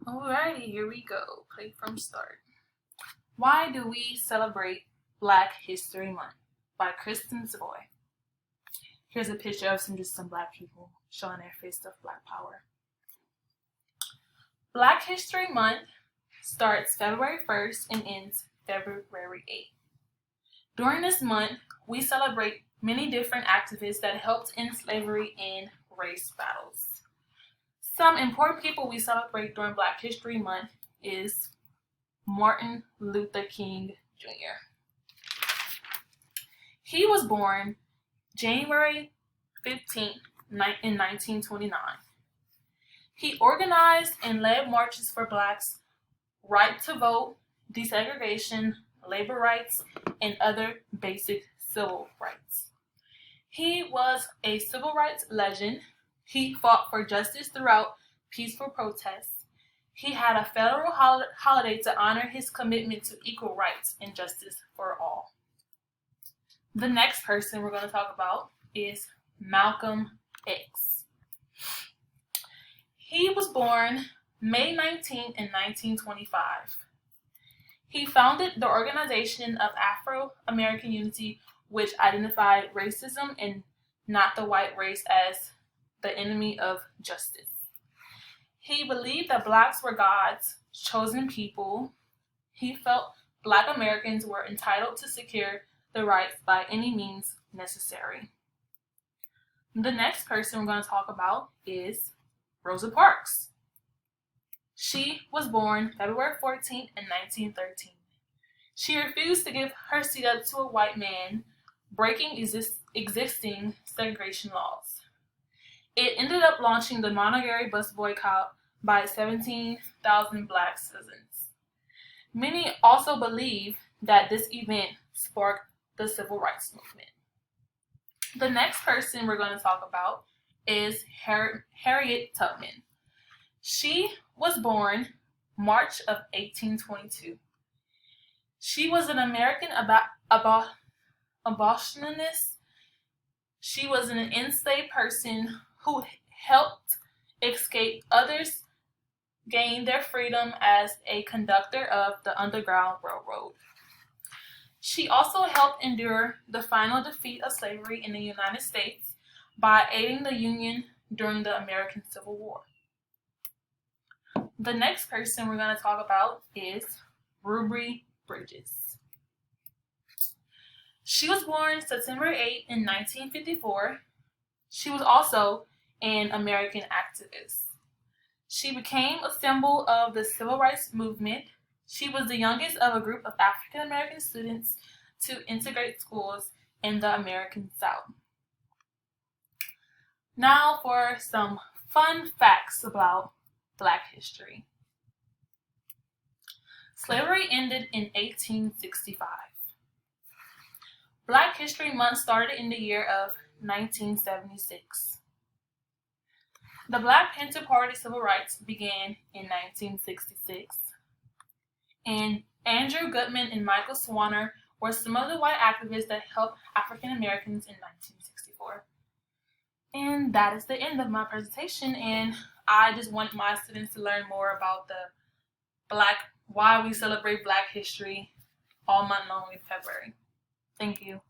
Alrighty, here we go. Play from start. Why do we celebrate Black History Month? By Kristen Savoy. Here's a picture of some black people showing their face of black power. Black History Month starts February 1st and ends February 8th. During this month, we celebrate many different activists that helped end slavery and race battles. Some important people we celebrate during Black History Month is Martin Luther King Jr. He was born January 15th in 1929. He organized and led marches for blacks' right to vote, desegregation, labor rights, and other basic civil rights. He was a civil rights legend. He fought for justice throughout peaceful protests. He had a federal holiday to honor his commitment to equal rights and justice for all. The next person we're going to talk about is Malcolm X. He was born May 19th in 1925. He founded the Organization of Afro-American Unity, which identified racism and not the white race as the enemy of justice. He believed that blacks were God's chosen people. He felt Black Americans were entitled to secure the rights by any means necessary. The next person we're going to talk about is Rosa Parks. She was born February 14th in 1913. She refused to give her seat up to a white man, breaking existing segregation laws. It ended up launching the Montgomery bus boycott by 17,000 black citizens. Many also believe that this event sparked the civil rights movement. The next person we're going to talk about is Harriet Tubman. She was born March of 1822. She was an American abolitionist. She was an enslaved person who helped escape others gain their freedom as a conductor of the Underground Railroad. She also helped endure the final defeat of slavery in the United States by aiding the Union during the American Civil War. The next person we're going to talk about is Ruby Bridges. She was born September 8 in 1954. She was also an American activist. She became a symbol of the civil rights movement. She was the youngest of a group of African American students to integrate schools in the American South. Now for some fun facts about Black history. Slavery ended in 1865. Black History Month started in the year of 1976. The Black Panther Party civil rights began in 1966. And Andrew Goodman and Michael Swanner were some of the white activists that helped African Americans in 1964. And that is the end of my presentation, and I just want my students to learn more about why we celebrate Black history all month long in February. Thank you.